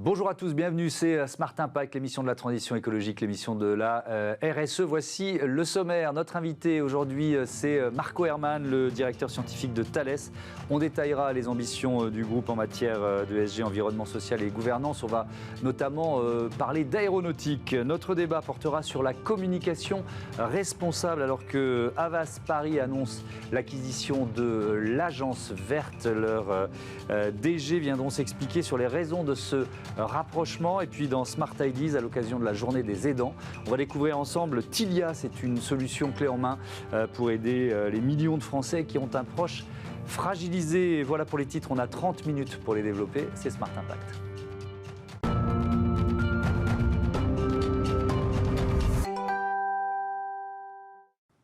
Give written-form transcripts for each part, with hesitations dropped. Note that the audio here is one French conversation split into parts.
Bonjour à tous, bienvenue, c'est Smart Impact, l'émission de la transition écologique, l'émission de la RSE. Voici le sommaire. Notre invité aujourd'hui, c'est Marco Herrmann, le directeur scientifique de Thales. On détaillera les ambitions du groupe en matière de ESG, environnement social et gouvernance. On va notamment parler d'aéronautique. Notre débat portera sur la communication responsable alors que Havas Paris annonce l'acquisition de l'agence verte. Leurs DG viendront s'expliquer sur les raisons de ce rapprochement. Et puis dans Smart Ideas, à l'occasion de la journée des aidants, on va découvrir ensemble Tilia. C'est une solution clé en main pour aider les millions de Français qui ont un proche fragilisé. Voilà pour les titres, on a 30 minutes pour les développer. C'est Smart Impact.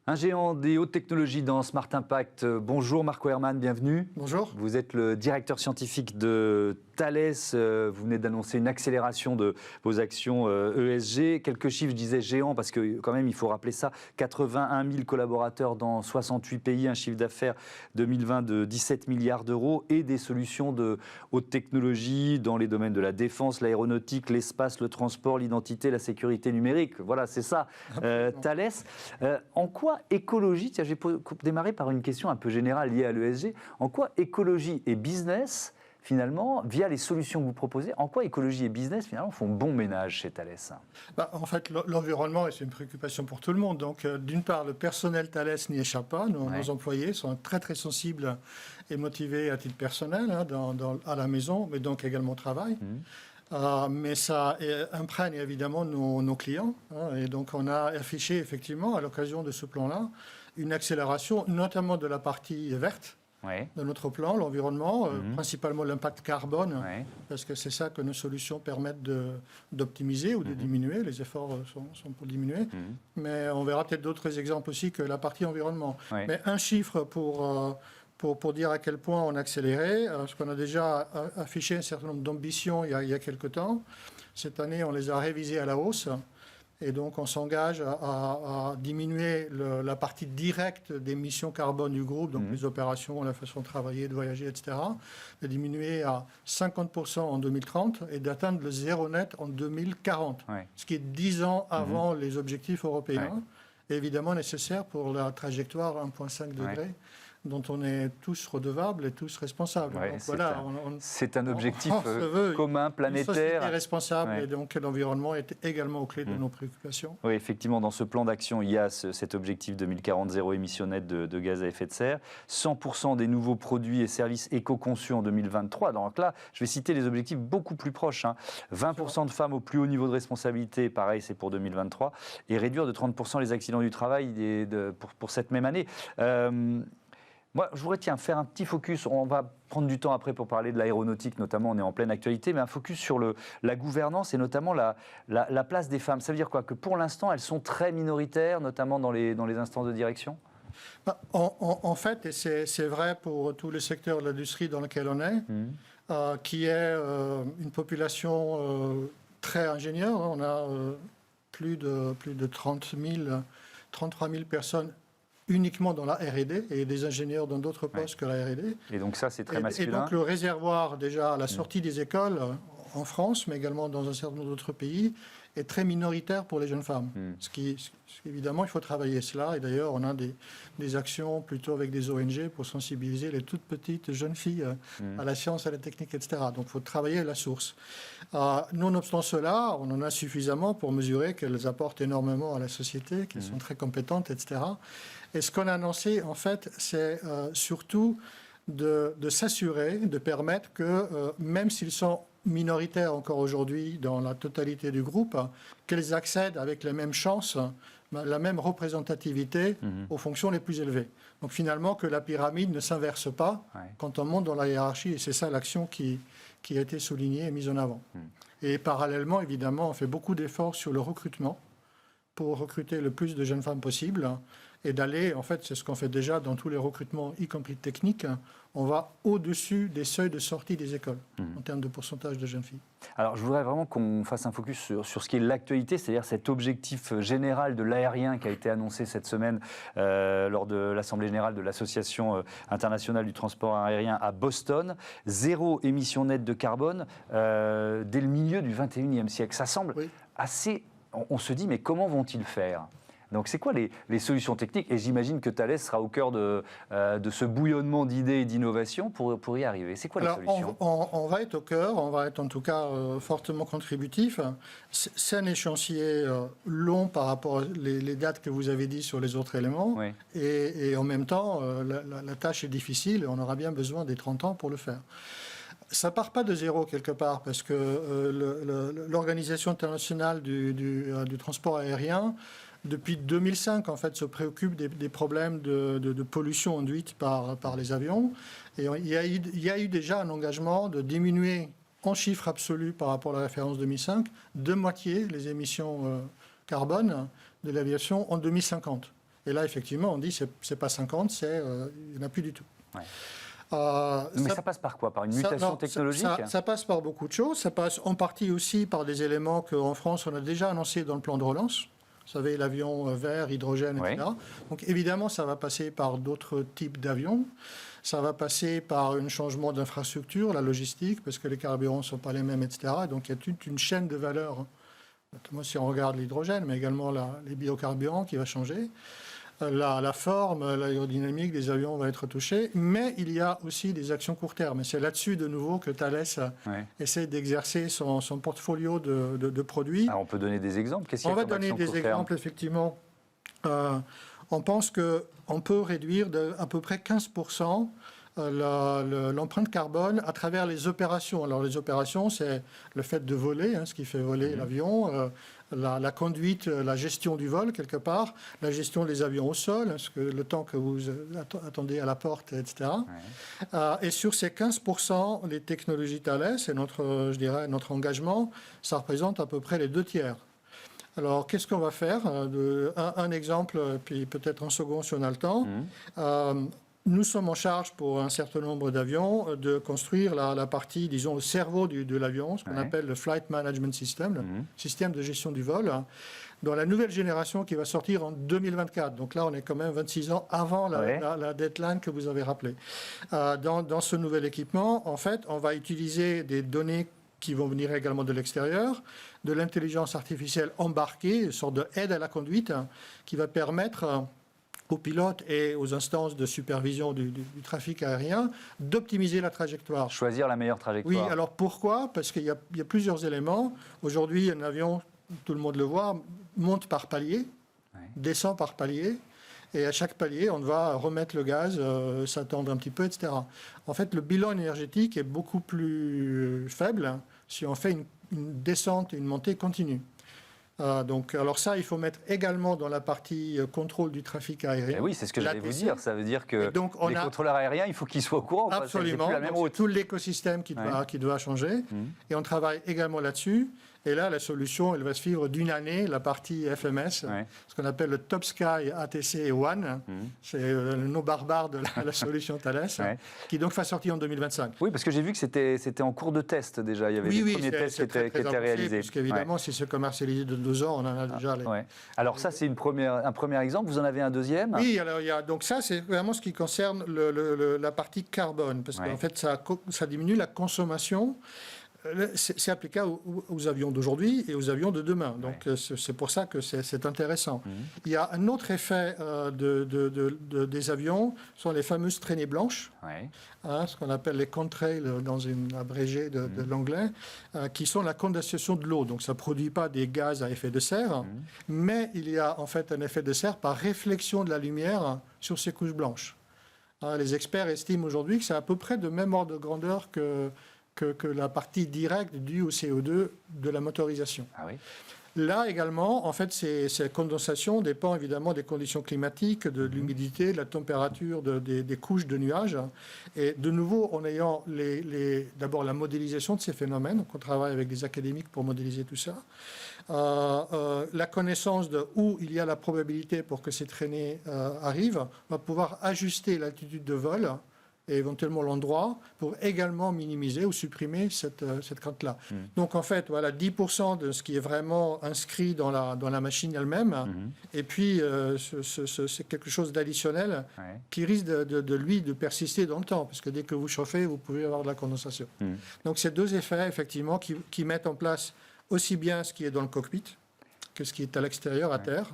Un géant des hautes technologies dans Smart Impact. Bonjour Marco Herrmann, bienvenue. Bonjour. Vous êtes le directeur scientifique de Thales. Vous venez d'annoncer une accélération de vos actions ESG. Quelques chiffres, je disais géant, parce que quand même, il faut rappeler ça. 81 000 collaborateurs dans 68 pays, un chiffre d'affaires 2020 de 17 milliards d'euros et des solutions de haute technologie dans les domaines de la défense, l'aéronautique, l'espace, le transport, l'identité, la sécurité numérique. Voilà, c'est ça, Thales. En quoi écologie, tiens, je vais démarrer par une question un peu générale liée à l'ESG, en quoi écologie et business, finalement, via les solutions que vous proposez, en quoi écologie et business, finalement, font bon ménage chez Thales? En fait, l'environnement, c'est une préoccupation pour tout le monde. Donc, d'une part, le personnel Thales n'y échappe pas. Nos employés sont très, très sensibles et motivés à titre personnel à la maison, mais donc également au travail. Mais ça imprègne évidemment nos clients. Et donc, on a affiché effectivement, à l'occasion de ce plan-là, une accélération, notamment de la partie verte de notre plan, l'environnement, principalement l'impact carbone, parce que c'est ça que nos solutions permettent d'optimiser ou de diminuer. Les efforts sont pour diminuer. Mais on verra peut-être d'autres exemples aussi que la partie environnement. Mais un chiffre pour dire à quel point on a accéléré, parce qu'on a déjà affiché un certain nombre d'ambitions il y a quelques temps. Cette année, on les a révisées à la hausse. Et donc, on s'engage à diminuer la partie directe des émissions carbone du groupe, donc les opérations, la façon de travailler, de voyager, etc., de diminuer à 50% en 2030 et d'atteindre le zéro net en 2040, ce qui est 10 ans avant les objectifs européens, et évidemment nécessaire pour la trajectoire 1,5 degré dont on est tous redevables et tous responsables. C'est un objectif commun, planétaire. Une société responsable et donc l'environnement est également au clé de nos préoccupations. Oui, effectivement, dans ce plan d'action, il y a cet objectif 2040 zéro émission nette de gaz à effet de serre. 100% des nouveaux produits et services éco-conçus en 2023. Donc là, je vais citer les objectifs beaucoup plus proches. 20% de femmes au plus haut niveau de responsabilité, pareil, c'est pour 2023. Et réduire de 30% les accidents du travail pour cette même année. Moi, je voudrais faire un petit focus. On va prendre du temps après pour parler de l'aéronautique, notamment, on est en pleine actualité, mais un focus sur la gouvernance et notamment la place des femmes. Ça veut dire quoi? Que pour l'instant, elles sont très minoritaires, notamment dans les instances de direction? En fait, et c'est vrai pour tous les secteurs de l'industrie dans lequel on est, qui est une population très ingénieure. On a plus de 33 000 personnes uniquement dans la R&D et des ingénieurs dans d'autres postes que la R&D. Et donc ça, c'est très masculin. Et donc le réservoir, déjà à la sortie des écoles, en France, mais également dans un certain nombre d'autres pays, est très minoritaire pour les jeunes femmes. Ce qui, évidemment, il faut travailler cela. Et d'ailleurs, on a des actions plutôt avec des ONG pour sensibiliser les toutes petites jeunes filles à la science, à la technique, etc. Donc, il faut travailler à la source. Nonobstant cela, on en a suffisamment pour mesurer qu'elles apportent énormément à la société, qu'elles sont très compétentes, etc. Et ce qu'on a annoncé, en fait, c'est surtout de s'assurer, de permettre que, même s'ils sont minoritaires encore aujourd'hui dans la totalité du groupe, qu'elles accèdent avec les mêmes chances, la même représentativité aux fonctions les plus élevées. Donc finalement, que la pyramide ne s'inverse pas quand on monte dans la hiérarchie, et c'est ça l'action qui a été soulignée et mise en avant. Et parallèlement, évidemment, on fait beaucoup d'efforts sur le recrutement pour recruter le plus de jeunes femmes possible et d'aller, en fait, c'est ce qu'on fait déjà dans tous les recrutements, y compris techniques, on va au-dessus des seuils de sortie des écoles, en termes de pourcentage de jeunes filles. Alors, je voudrais vraiment qu'on fasse un focus sur ce qui est l'actualité, c'est-à-dire cet objectif général de l'aérien qui a été annoncé cette semaine lors de l'Assemblée générale de l'Association internationale du transport aérien à Boston. 0 émission nette de carbone dès le milieu du 21e siècle. Ça semble assez... On se dit, mais comment vont-ils faire ? Donc, c'est quoi les solutions techniques ? Et j'imagine que Thales sera au cœur de ce bouillonnement d'idées et d'innovations pour y arriver. C'est quoi les solutions ? On va être au cœur, on va être en tout cas fortement contributif. C'est un échéancier long par rapport aux dates que vous avez dit sur les autres éléments. Oui. Et en même temps, la tâche est difficile et on aura bien besoin des 30 ans pour le faire. Ça ne part pas de zéro quelque part, parce que l'Organisation internationale du transport aérien, depuis 2005, en fait, se préoccupe des problèmes de pollution induite par les avions. Et il y a eu déjà un engagement de diminuer en chiffre absolu par rapport à la référence 2005, de moitié les émissions carbone de l'aviation en 2050. Et là, effectivement, on dit que ce n'est pas 50, il n'y en a plus du tout. Ouais. Mais ça passe par quoi ? Par une mutation technologique ? Ça passe par beaucoup de choses. Ça passe en partie aussi par des éléments qu'en France, on a déjà annoncés dans le plan de relance. Vous savez, l'avion vert, hydrogène, etc. Oui. Donc évidemment, ça va passer par d'autres types d'avions. Ça va passer par un changement d'infrastructure, la logistique, parce que les carburants ne sont pas les mêmes, etc. Donc il y a toute une chaîne de valeur, notamment si on regarde l'hydrogène, mais également les biocarburants qui va changer. La forme, l'aérodynamique des avions va être touchée, mais il y a aussi des actions court terme. Et c'est là-dessus, de nouveau, que Thales essaie d'exercer son portfolio de produits. Alors on peut donner des exemples ? Qu'est-ce qu'il y a On va donner des exemples, effectivement. On pense qu'on peut réduire à peu près 15% l'empreinte carbone à travers les opérations. Alors les opérations, c'est le fait de voler, ce qui fait voler l'avion, la conduite, la gestion du vol quelque part, la gestion des avions au sol, le temps que vous attendez à la porte, etc. Et sur ces 15%, les technologies Thales et notre engagement, ça représente à peu près les 2 tiers. Alors, qu'est-ce qu'on va faire ? Un exemple, puis peut-être un second si on a le temps. Nous sommes en charge pour un certain nombre d'avions de construire la partie, disons, le cerveau de l'avion, ce qu'on appelle le Flight Management System, le système de gestion du vol, dans la nouvelle génération qui va sortir en 2024. Donc là, on est quand même 26 ans avant la deadline que vous avez rappelée. Dans ce nouvel équipement, en fait, on va utiliser des données qui vont venir également de l'extérieur, de l'intelligence artificielle embarquée, une sorte d'aide à la conduite, qui va permettre aux pilotes et aux instances de supervision du trafic aérien d'optimiser la trajectoire. Choisir la meilleure trajectoire. Oui, alors pourquoi ? Parce qu'il y a plusieurs éléments. Aujourd'hui, un avion, tout le monde le voit, monte par palier, descend par palier, et à chaque palier, on va remettre le gaz, s'attendre un petit peu, etc. En fait, le bilan énergétique est beaucoup plus faible si on fait une descente et une montée continue. Alors ça, il faut mettre également dans la partie contrôle du trafic aérien. Et oui, c'est ce que j'allais vous dire. Ça veut dire que les contrôleurs aériens, il faut qu'ils soient au courant. Absolument. C'est plus la même route. Tout l'écosystème qui doit changer. Et on travaille également là-dessus. Et là, la solution, elle va suivre d'une année la partie FMS, ce qu'on appelle le Top Sky ATC One. C'est le nom barbare de la solution Thales, qui donc va sortir en 2025. Oui, parce que j'ai vu que c'était en cours de test déjà. Il y avait des premiers tests qui étaient réalisés. Parce qu'évidemment, si c'est commercialisé de 2 ans, on en a déjà. Alors ça, c'est un premier exemple. Vous en avez un deuxième ? Oui, alors donc ça, c'est vraiment ce qui concerne la partie carbone, parce qu'en fait, ça diminue la consommation. C'est applicable aux avions d'aujourd'hui et aux avions de demain. Donc, c'est pour ça que c'est intéressant. Il y a un autre effet des avions, ce sont les fameuses traînées blanches, ce qu'on appelle les contrails dans une abrégée de l'anglais, qui sont la condensation de l'eau. Donc, ça ne produit pas des gaz à effet de serre, mais il y a en fait un effet de serre par réflexion de la lumière sur ces couches blanches. Les experts estiment aujourd'hui que c'est à peu près de même ordre de grandeur que la partie directe due au CO2 de la motorisation. Là également, en fait, cette condensation dépend évidemment des conditions climatiques, de l'humidité, de la température, des couches de nuages. Et de nouveau, en ayant d'abord la modélisation de ces phénomènes, donc on travaille avec des académiques pour modéliser tout ça, la connaissance de où il y a la probabilité pour que ces traînées arrivent, on va pouvoir ajuster l'altitude de vol et éventuellement l'endroit pour également minimiser ou supprimer cette crainte-là. Donc en fait, voilà 10% de ce qui est vraiment inscrit dans la machine elle-même, et puis c'est quelque chose d'additionnel qui risque de persister dans le temps, parce que dès que vous chauffez, vous pouvez avoir de la condensation. Donc ces deux effets, effectivement, qui mettent en place aussi bien ce qui est dans le cockpit que ce qui est à l'extérieur, à terre,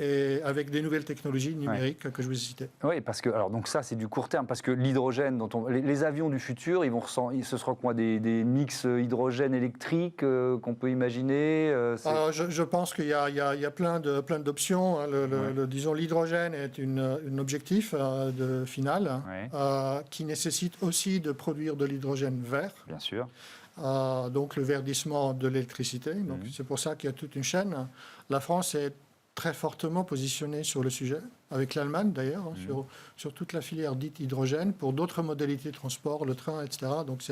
et avec des nouvelles technologies numériques que je vous ai citées. Oui, parce que alors donc ça c'est du court terme, parce que l'hydrogène dont les avions du futur, ce sera quoi, des mix hydrogène électrique qu'on peut imaginer je pense qu'il y a plein d'options. Disons l'hydrogène est un objectif final qui nécessite aussi de produire de l'hydrogène vert. Bien sûr. Donc le verdissement de l'électricité. Donc c'est pour ça qu'il y a toute une chaîne. La France est très fortement positionnée sur le sujet, avec l'Allemagne d'ailleurs, sur toute la filière dite hydrogène, pour d'autres modalités de transport, le train, etc. Donc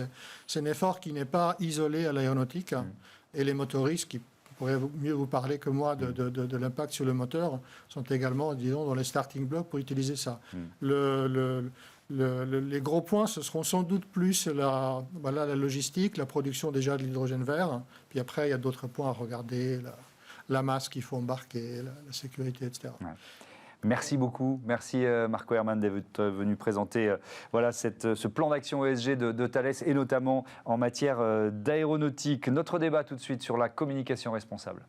c'est un effort qui n'est pas isolé à l'aéronautique. Et les motoristes, qui pourraient mieux vous parler que moi de l'impact sur le moteur, sont également, disons, dans les starting blocks pour utiliser ça. Les gros points, ce seront sans doute plus la logistique, la production déjà de l'hydrogène vert. Puis après, il y a d'autres points à regarder, la masse qu'il faut embarquer, la sécurité, etc. Ouais. Merci beaucoup. Merci Marco Herrmann d'être venu présenter ce plan d'action ESG de Thales, et notamment en matière d'aéronautique. Notre débat tout de suite sur la communication responsable.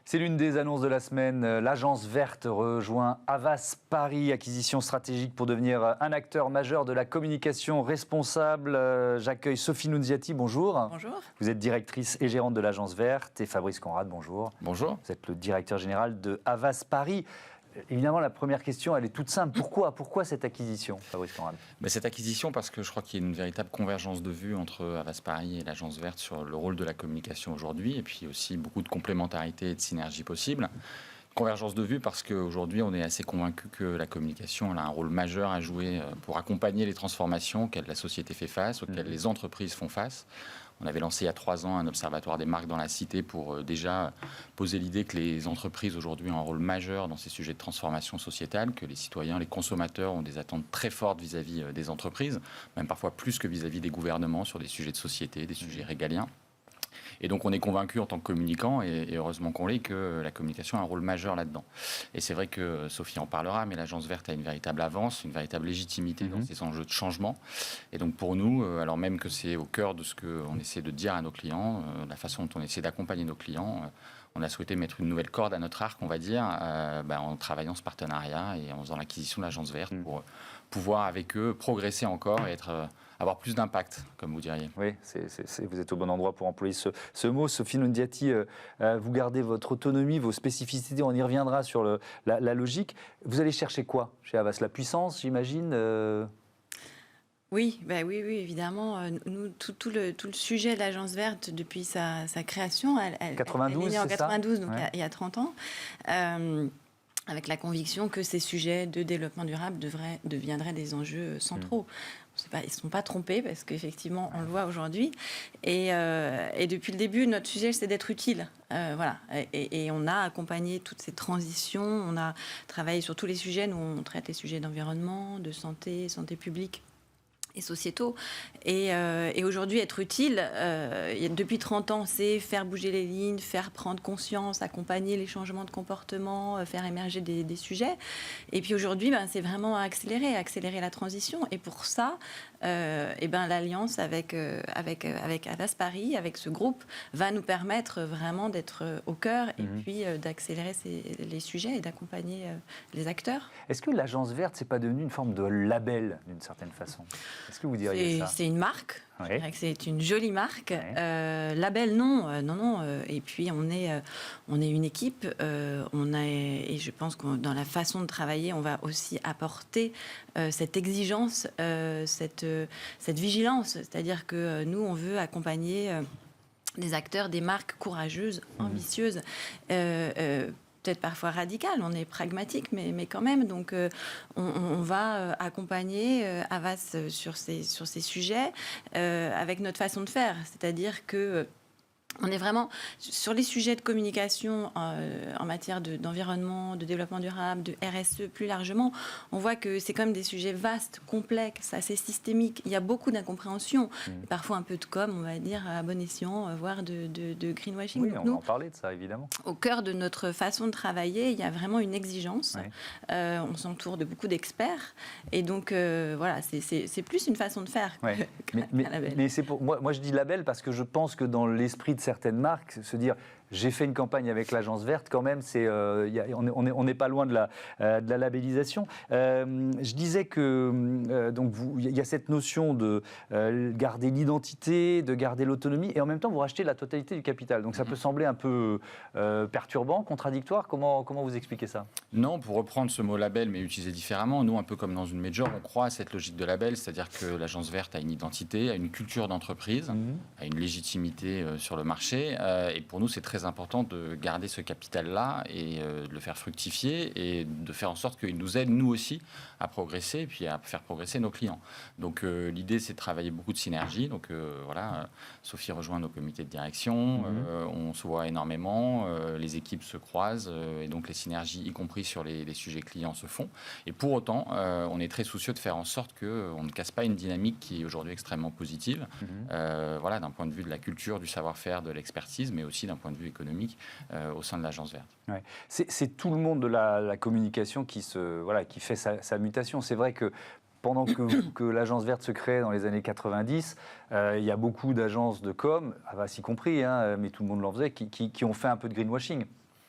C'est l'une des annonces de la semaine. L'Agence verte rejoint Havas Paris, acquisition stratégique pour devenir un acteur majeur de la communication responsable. J'accueille Sophie Nunziati, bonjour. Bonjour. Vous êtes directrice et gérante de l'Agence verte, et Fabrice Conrad, bonjour. Bonjour. Vous êtes le directeur général de Havas Paris. Évidemment, la première question, elle est toute simple. Pourquoi cette acquisition, Fabrice Conrad ? Cette acquisition, parce que je crois qu'il y a une véritable convergence de vues entre Havas Paris et l'Agence verte sur le rôle de la communication aujourd'hui, et puis aussi beaucoup de complémentarité et de synergie possible. Convergence de vues parce qu'aujourd'hui, on est assez convaincu que la communication elle a un rôle majeur à jouer pour accompagner les transformations auxquelles la société fait face, auxquelles les entreprises font face. On avait lancé il y a 3 ans un observatoire des marques dans la cité pour déjà poser l'idée que les entreprises aujourd'hui ont un rôle majeur dans ces sujets de transformation sociétale, que les citoyens, les consommateurs ont des attentes très fortes vis-à-vis des entreprises, même parfois plus que vis-à-vis des gouvernements sur des sujets de société, des sujets régaliens. Et donc on est convaincu en tant que communicant, et heureusement qu'on l'est, que la communication a un rôle majeur là-dedans. Et c'est vrai que Sophie en parlera, mais l'Agence verte a une véritable avance, une véritable légitimité dans ces enjeux de changement. Et donc pour nous, alors même que c'est au cœur de ce qu'on essaie de dire à nos clients, la façon dont on essaie d'accompagner nos clients, on a souhaité mettre une nouvelle corde à notre arc, on va dire, en travaillant ce partenariat et en faisant l'acquisition de l'Agence verte pour pouvoir avec eux progresser encore et avoir plus d'impact, comme vous diriez. Oui, vous êtes au bon endroit pour employer ce mot. Sophie Nunziati, vous gardez votre autonomie, vos spécificités, on y reviendra sur la logique. Vous allez chercher quoi chez Havas ? La puissance, j'imagine Oui, évidemment. Nous, tout le sujet de l'Agence verte, depuis sa création, elle est née en 92, donc il y a 30 ans. Avec la conviction que ces sujets de développement durable deviendraient des enjeux centraux. Ils ne se sont pas trompés, parce qu'effectivement, on le voit aujourd'hui. Et depuis le début, notre sujet, c'est d'être utile. Et on a accompagné toutes ces transitions. On a travaillé sur tous les sujets. Nous, on traite les sujets d'environnement, de santé publique et sociétaux. Et aujourd'hui, être utile, depuis 30 ans, c'est faire bouger les lignes, faire prendre conscience, accompagner les changements de comportement, faire émerger des sujets. Et puis aujourd'hui, c'est vraiment accélérer la transition. Et pour ça, l'alliance avec Havas Paris, avec ce groupe, va nous permettre vraiment d'être au cœur et puis d'accélérer les sujets et d'accompagner les acteurs. Est-ce que l'Agence verte, c'est pas devenu une forme de label, d'une certaine façon ? Est-ce que vous diriez ça ? C'est une marque. Je dirais que c'est une jolie marque. Label, non. Et puis, on est une équipe. Et je pense que dans la façon de travailler, on va aussi apporter cette exigence, cette vigilance. C'est-à-dire que nous, on veut accompagner des acteurs, des marques courageuses, ambitieuses, peut-être parfois radicales. On est pragmatique, mais quand même. Donc, on va accompagner Havas sur ces sujets avec notre façon de faire. C'est-à-dire que on est vraiment sur les sujets de communication en matière d'environnement, de développement durable, de RSE plus largement. On voit que c'est quand même des sujets vastes, complexes, assez systémiques. Il y a beaucoup d'incompréhension, parfois un peu de com, on va dire, à bon escient, voire de greenwashing. Oui, donc, on va en parler de ça, évidemment. Au cœur de notre façon de travailler, il y a vraiment une exigence. On s'entoure de beaucoup d'experts. Et donc, voilà, c'est plus une façon de faire qu'un label. Mais c'est pour moi, je dis label parce que je pense que dans l'esprit de certaines marques, se dire j'ai fait une campagne avec l'Agence Verte, quand même, on n'est pas loin de la labellisation. Je disais que donc il y a cette notion de garder l'identité, de garder l'autonomie, et en même temps vous rachetez la totalité du capital. Donc ça peut sembler un peu perturbant, contradictoire. Comment vous expliquez ça? Non, pour reprendre ce mot label, mais utilisé différemment, nous, un peu comme dans une major, on croit à cette logique de label, c'est-à-dire que l'Agence Verte a une identité, a une culture d'entreprise, a une légitimité sur le marché, et pour nous, c'est très important de garder ce capital-là et de le faire fructifier et de faire en sorte qu'il nous aide, nous aussi, à progresser et puis à faire progresser nos clients. Donc l'idée, c'est de travailler beaucoup de synergie. Donc voilà, Sophie rejoint nos comités de direction, on se voit énormément, les équipes se croisent et donc les synergies, y compris sur les sujets clients, se font. Et pour autant, on est très soucieux de faire en sorte qu'on ne casse pas une dynamique qui est aujourd'hui extrêmement positive, voilà, d'un point de vue de la culture, du savoir-faire, de l'expertise, mais aussi d'un point de vue économique au sein de l'Agence Verte. Ouais. C'est tout le monde de la communication qui fait sa mutation. C'est vrai que pendant que l'Agence Verte se crée dans les années 90, il y a beaucoup d'agences de com, Havas y compris, mais tout le monde l'en faisait, qui ont fait un peu de greenwashing.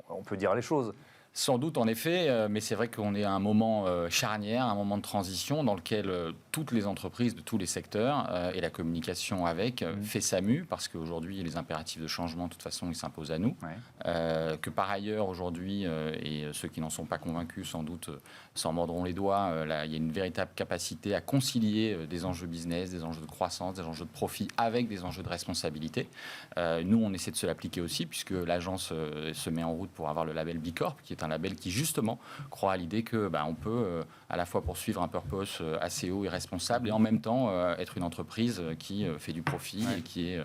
On peut dire les choses. Sans doute, en effet, mais c'est vrai qu'on est à un moment charnière, un moment de transition dans lequel toutes les entreprises de tous les secteurs et la communication avec fait sa mue, parce qu'aujourd'hui, les impératifs de changement, de toute façon, ils s'imposent à nous. Que par ailleurs, aujourd'hui, et ceux qui n'en sont pas convaincus, sans doute, s'en mordront les doigts, là, il y a une véritable capacité à concilier des enjeux business, des enjeux de croissance, des enjeux de profit avec des enjeux de responsabilité. Nous, on essaie de se l'appliquer aussi, puisque l'agence se met en route pour avoir le label B Corp, qui est un label qui justement croit à l'idée que on peut à la fois poursuivre un purpose assez haut et responsable et en même temps être une entreprise qui fait du profit et qui est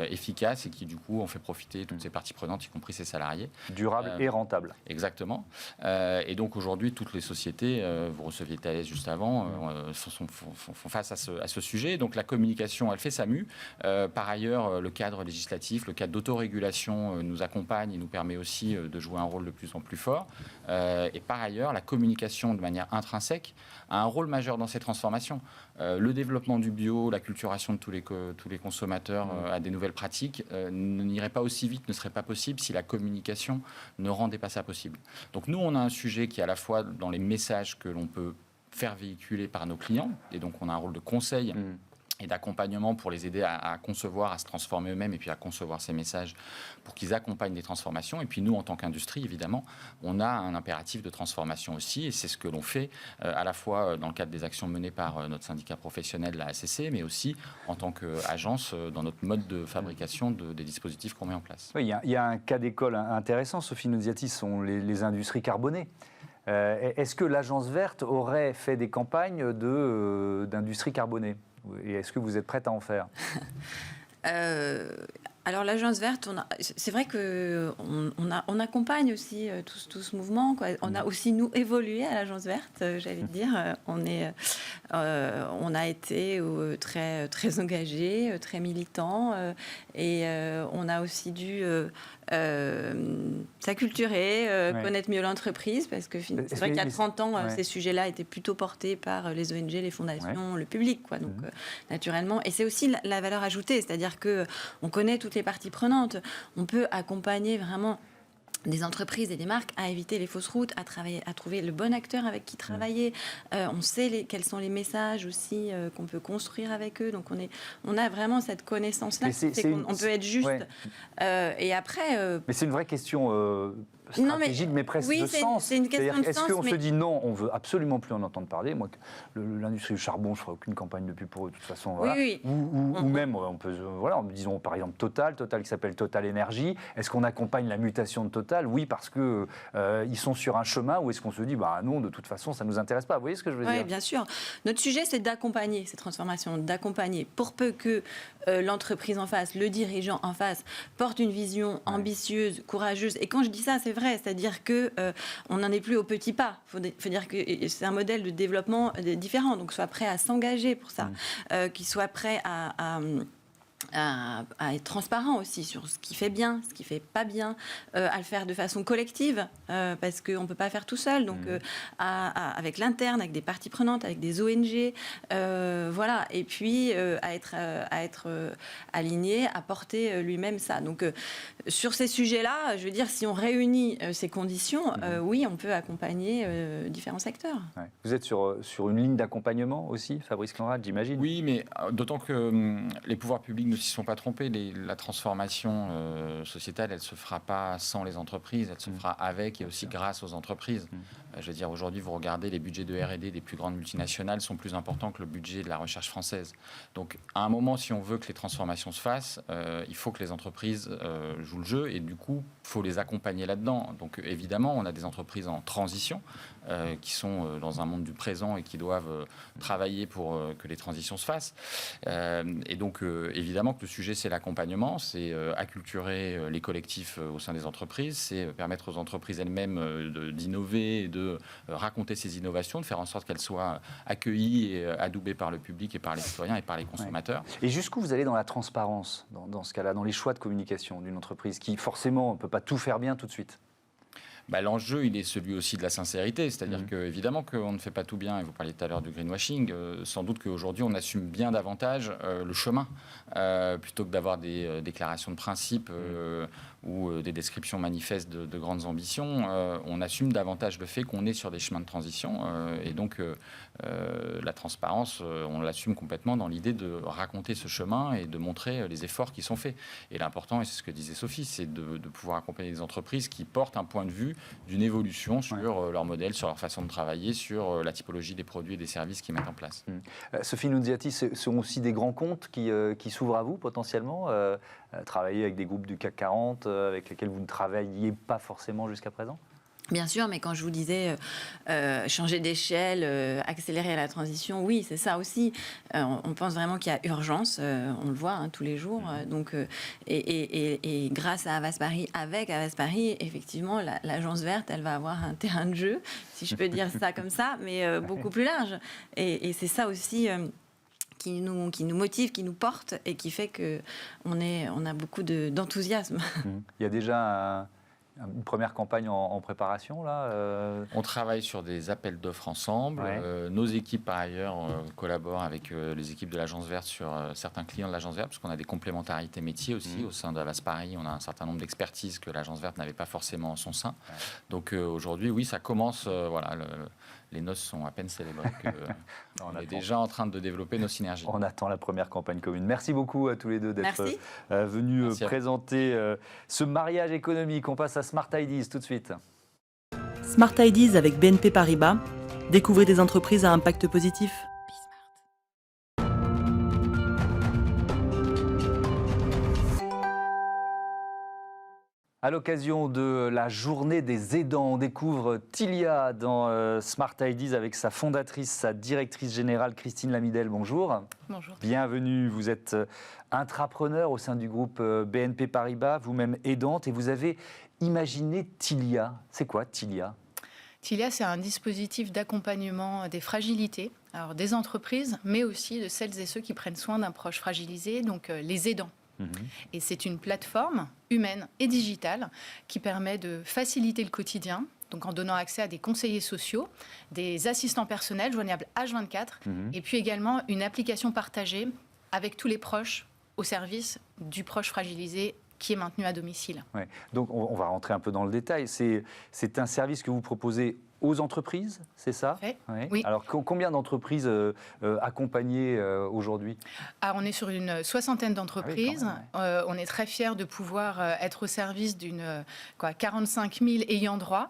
efficace et qui du coup en fait profiter toutes ses parties prenantes, y compris ses salariés. Durable et rentable. Exactement. Et donc aujourd'hui, toutes les sociétés, vous receviez Thales juste avant, font face à ce sujet. Donc la communication, elle fait sa mue. Par ailleurs, le cadre législatif, le cadre d'autorégulation nous accompagne et nous permet aussi de jouer un rôle de plus en plus fort. Et par ailleurs, la communication de manière intrinsèque a un rôle majeur dans ces transformations. Le développement du bio, la culturation de tous les consommateurs à des nouvelles pratiques n'irait pas aussi vite, ne serait pas possible si la communication ne rendait pas ça possible. Donc nous, on a un sujet qui est à la fois dans les messages que l'on peut faire véhiculer par nos clients, et donc on a un rôle de conseil et d'accompagnement pour les aider à concevoir, à se transformer eux-mêmes et puis à concevoir ces messages pour qu'ils accompagnent des transformations. Et puis nous, en tant qu'industrie, évidemment, on a un impératif de transformation aussi, et c'est ce que l'on fait à la fois dans le cadre des actions menées par notre syndicat professionnel, la ACC, mais aussi en tant qu'agence dans notre mode de fabrication des dispositifs qu'on met en place. Oui, il y a un cas d'école intéressant, Sophie Nunziati, sont les industries carbonées. Est-ce que l'Agence Verte aurait fait des campagnes d'industrie carbonée ? Et est-ce que vous êtes prête à en faire? Alors l'Agence Verte, c'est vrai qu'on accompagne aussi tout ce mouvement, quoi. On a aussi, nous, évolué à l'Agence Verte, j'allais dire. On a été très, très engagés, très militants, et on a aussi dû s'acculturer, connaître mieux l'entreprise, parce que c'est vrai qu'il y a 30 ans, ces sujets-là étaient plutôt portés par les ONG, les fondations, le public, quoi. Donc, naturellement. Et c'est aussi la valeur ajoutée, c'est-à-dire qu'on connaît toutes les parties prenantes. On peut accompagner vraiment des entreprises et des marques à éviter les fausses routes, à trouver le bon acteur avec qui travailler. On sait quels sont les messages aussi qu'on peut construire avec eux. Donc on a vraiment cette connaissance-là. On peut être juste. Ouais. Et après... Mais c'est une vraie question stratégique, mais presque de sens. C'est une question de sens. Est-ce qu'on se dit non, on veut absolument plus en entendre parler? Moi, l'industrie du charbon, je ne ferai aucune campagne de pub pour eux, de toute façon. Voilà. Oui. Ou même, on peut, voilà, disons par exemple Total qui s'appelle Total Energy. Est-ce qu'on accompagne la mutation de Total? Oui, parce que ils sont sur un chemin. Ou est-ce qu'on se dit, bah non, de toute façon, ça ne nous intéresse pas? Vous voyez ce que je veux dire? Oui, bien sûr. Notre sujet, c'est d'accompagner ces transformations, d'accompagner pour peu que l'entreprise en face, le dirigeant en face, porte une vision ambitieuse, courageuse. Et quand je dis ça, c'est vrai, c'est-à-dire que on n'en est plus au petit pas. Faut dire que c'est un modèle de développement différent. Donc, soit prêt à s'engager pour ça, qu'il soit prêt à être transparent aussi sur ce qui fait bien, ce qui fait pas bien, à le faire de façon collective, parce qu'on ne peut pas faire tout seul, donc avec l'interne, avec des parties prenantes, avec des ONG, voilà, et puis à être aligné, à porter lui-même ça. Donc sur ces sujets-là, je veux dire, si on réunit ces conditions, oui, on peut accompagner différents secteurs. Ouais. Vous êtes sur une ligne d'accompagnement aussi, Fabrice Conrad, j'imagine? Oui, mais d'autant que les pouvoirs publics ne s'y sont pas trompés. La transformation sociétale, elle ne se fera pas sans les entreprises, elle se fera avec et aussi grâce aux entreprises. Je veux dire, aujourd'hui, vous regardez, les budgets de R&D des plus grandes multinationales sont plus importants que le budget de la recherche française. Donc, à un moment, si on veut que les transformations se fassent, il faut que les entreprises jouent le jeu et du coup, il faut les accompagner là-dedans. Donc, évidemment, on a des entreprises en transition qui sont dans un monde du présent et qui doivent travailler pour que les transitions se fassent. Et donc, évidemment que le sujet, c'est l'accompagnement, c'est acculturer les collectifs au sein des entreprises, c'est permettre aux entreprises elles-mêmes d'innover et de raconter ces innovations, de faire en sorte qu'elles soient accueillies et adoubées par le public et par les citoyens et par les consommateurs. Et jusqu'où vous allez dans la transparence, dans ce cas-là, dans les choix de communication d'une entreprise qui, forcément, ne peut pas tout faire bien tout de suite? L'enjeu, il est celui aussi de la sincérité. C'est-à-dire qu'évidemment qu'on ne fait pas tout bien, et vous parliez tout à l'heure du greenwashing, sans doute qu'aujourd'hui, on assume bien davantage le chemin, plutôt que d'avoir des déclarations de principe ou des descriptions manifestes de grandes ambitions. On assume davantage le fait qu'on est sur des chemins de transition. Et donc, la transparence, on l'assume complètement dans l'idée de raconter ce chemin et de montrer les efforts qui sont faits. Et l'important, et c'est ce que disait Sophie, c'est de pouvoir accompagner des entreprises qui portent un point de vue d'une évolution sur leur modèle, sur leur façon de travailler, sur la typologie des produits et des services qu'ils mettent en place. Sophie Nunziati, ce sont aussi des grands comptes qui s'ouvrent à vous potentiellement, travailler avec des groupes du CAC 40 avec lesquels vous ne travailliez pas forcément jusqu'à présent? Bien sûr, mais quand je vous disais changer d'échelle, accélérer la transition, oui, c'est ça aussi. On pense vraiment qu'il y a urgence, on le voit tous les jours. Donc, et grâce à Havas Paris, avec Havas Paris, effectivement, l'agence verte, elle va avoir un terrain de jeu, si je peux dire ça comme ça, mais beaucoup plus large. Et c'est ça aussi qui nous motive, qui nous porte et qui fait qu'on a beaucoup d'enthousiasme. Il y a déjà une première campagne en préparation, là On travaille sur des appels d'offres ensemble. Nos équipes, par ailleurs, collaborent avec les équipes de l'Agence Verte sur certains clients de l'Agence Verte, parce qu'on a des complémentarités métiers aussi. Au sein de Havas Paris, on a un certain nombre d'expertises que l'Agence Verte n'avait pas forcément en son sein. Donc aujourd'hui, oui, ça commence. Les noces sont à peine célébrées. On est déjà en train de développer nos synergies. On attend la première campagne commune. Merci beaucoup à tous les deux d'être venus présenter ce mariage économique. On passe à Smart Ideas tout de suite. Smart Ideas avec BNP Paribas. Découvrez des entreprises à impact positif. À l'occasion de la journée des aidants, on découvre Tilia dans Smart Ideas avec sa fondatrice, sa directrice générale Christine Lamidel. Bonjour. Bonjour. Bienvenue. Vous êtes intrapreneur au sein du groupe BNP Paribas, vous-même aidante, et vous avez imaginé Tilia. C'est quoi Tilia ? Tilia, c'est un dispositif d'accompagnement des fragilités, alors des entreprises, mais aussi de celles et ceux qui prennent soin d'un proche fragilisé, donc les aidants. Et c'est une plateforme humaine et digitale qui permet de faciliter le quotidien, donc en donnant accès à des conseillers sociaux, des assistants personnels joignables H24, et puis également une application partagée avec tous les proches au service du proche fragilisé qui est maintenu à domicile. Ouais. Donc on va rentrer un peu dans le détail. C'est un service que vous proposez aux entreprises, c'est ça? Ouais. Oui. Alors combien d'entreprises accompagnées aujourd'hui? On est sur une 60aine d'entreprises. Ah oui, on est très fiers de pouvoir être au service d'une 45 000 ayants droit.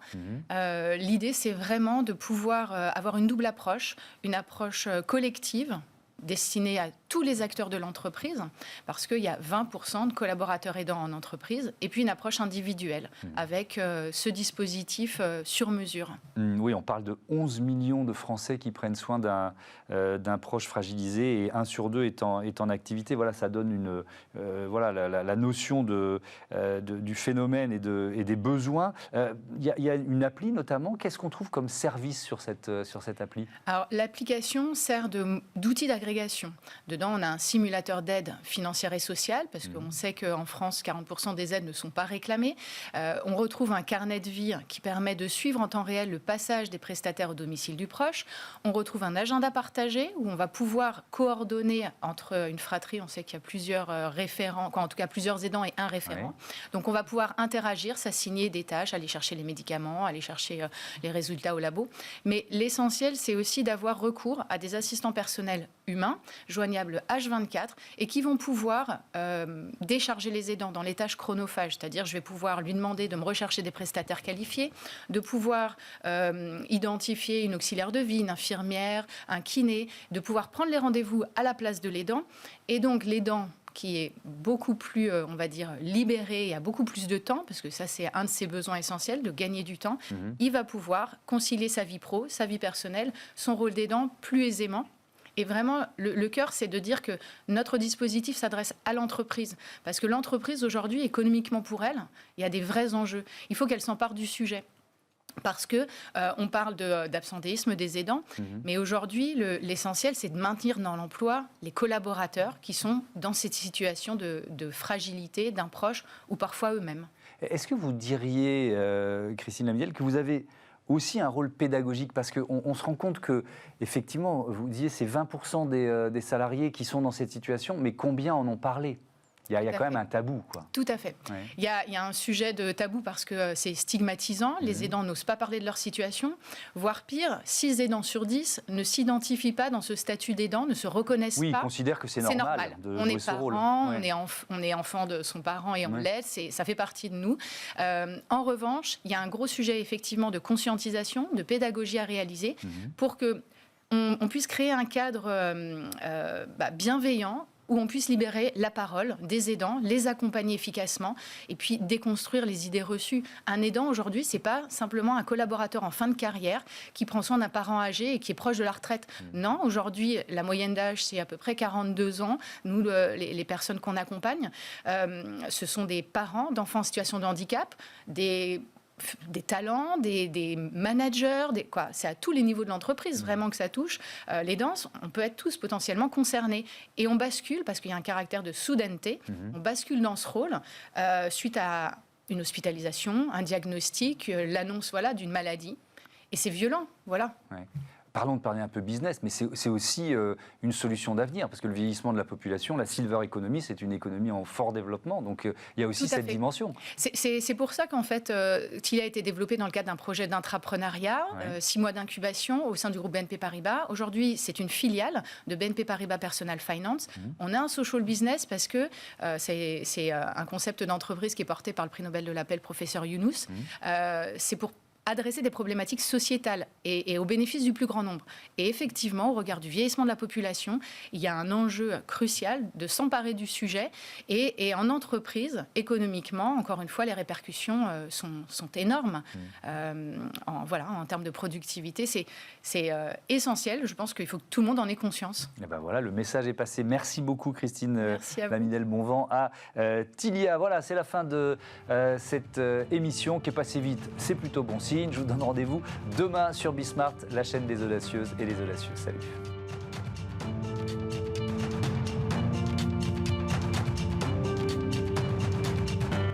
L'idée, c'est vraiment de pouvoir avoir une double approche, une approche collective destinée à tous les acteurs de l'entreprise, parce qu'il y a 20% de collaborateurs aidants en entreprise, et puis une approche individuelle, avec ce dispositif sur mesure. Oui, on parle de 11 millions de Français qui prennent soin d'un proche fragilisé, et 1 sur 2 est en activité. Voilà, ça donne la notion du phénomène et des besoins. Il y a une appli notamment. Qu'est-ce qu'on trouve comme service sur cette appli? Alors, l'application sert d'outil d'agrégation. Dedans, on a un simulateur d'aide financière et sociale, parce qu'on sait qu'en France, 40% des aides ne sont pas réclamées. On retrouve un carnet de vie qui permet de suivre en temps réel le passage des prestataires au domicile du proche. On retrouve un agenda partagé où on va pouvoir coordonner entre une fratrie. On sait qu'il y a plusieurs référents, en tout cas plusieurs aidants et un référent. Ouais. Donc, on va pouvoir interagir, s'assigner des tâches, aller chercher les médicaments, aller chercher les résultats au labo. Mais l'essentiel, c'est aussi d'avoir recours à des assistants personnels humains, joignables H24, et qui vont pouvoir décharger les aidants dans les tâches chronophages, c'est-à-dire je vais pouvoir lui demander de me rechercher des prestataires qualifiés, de pouvoir identifier une auxiliaire de vie, une infirmière, un kiné, de pouvoir prendre les rendez-vous à la place de l'aidant, et donc l'aidant qui est beaucoup plus, on va dire, libéré et a beaucoup plus de temps, parce que ça, c'est un de ses besoins essentiels, de gagner du temps, il va pouvoir concilier sa vie pro, sa vie personnelle, son rôle d'aidant plus aisément. Et vraiment, le cœur, c'est de dire que notre dispositif s'adresse à l'entreprise. Parce que l'entreprise, aujourd'hui, économiquement pour elle, il y a des vrais enjeux. Il faut qu'elle s'empare du sujet. Parce que on parle d'absentéisme des aidants, mais aujourd'hui, l'essentiel, c'est de maintenir dans l'emploi les collaborateurs qui sont dans cette situation de fragilité d'un proche ou parfois eux-mêmes. Est-ce que vous diriez, Christine Lamiel, que vous avez aussi un rôle pédagogique, parce qu'on se rend compte que, effectivement, vous disiez, c'est 20% des salariés qui sont dans cette situation, mais combien en ont parlé? Il y a quand même un tabou, quoi. Tout à fait. Ouais. Il y a un sujet de tabou parce que c'est stigmatisant. Les aidants n'osent pas parler de leur situation. Voire pire, 6 aidants sur 10 ne s'identifient pas dans ce statut d'aidant, ne se reconnaissent pas. Oui, ils considèrent que c'est normal. On est parent, on est enfant de son parent et on l'aide. Ça fait partie de nous. En revanche, il y a un gros sujet effectivement de conscientisation, de pédagogie à réaliser pour qu'on puisse créer un cadre bienveillant, où on puisse libérer la parole des aidants, les accompagner efficacement et puis déconstruire les idées reçues. Un aidant, aujourd'hui, ce n'est pas simplement un collaborateur en fin de carrière qui prend soin d'un parent âgé et qui est proche de la retraite. Non, aujourd'hui, la moyenne d'âge, c'est à peu près 42 ans. Nous, les personnes qu'on accompagne, ce sont des parents d'enfants en situation de handicap, des talents, des managers, c'est à tous les niveaux de l'entreprise vraiment que ça touche. Les danses, on peut être tous potentiellement concernés. Et on bascule, parce qu'il y a un caractère de soudaineté, on bascule dans ce rôle suite à une hospitalisation, un diagnostic, l'annonce d'une maladie. Et c'est violent, voilà. Ouais. Parlons de parler un peu business, mais c'est aussi une solution d'avenir, parce que le vieillissement de la population, la silver economy, c'est une économie en fort développement, donc il y a aussi cette dimension. C'est pour ça qu'en fait, il a été développé dans le cadre d'un projet d'intrapreneuriat, 6 mois d'incubation au sein du groupe BNP Paribas. Aujourd'hui, c'est une filiale de BNP Paribas Personal Finance. On a un social business parce que c'est un concept d'entreprise qui est porté par le prix Nobel de la paix, le professeur Younous. C'est pour adresser des problématiques sociétales et au bénéfice du plus grand nombre. Et effectivement, au regard du vieillissement de la population, il y a un enjeu crucial de s'emparer du sujet. Et en entreprise, économiquement, encore une fois, les répercussions sont énormes. En termes de productivité, c'est essentiel. Je pense qu'il faut que tout le monde en ait conscience. Et ben voilà, le message est passé. Merci beaucoup, Christine Lamidel-Bonvent à Tilia. Voilà, c'est la fin de cette émission qui est passée vite. C'est plutôt bon signe. Je vous donne rendez-vous demain sur Bismart, la chaîne des audacieuses et des audacieux. Salut.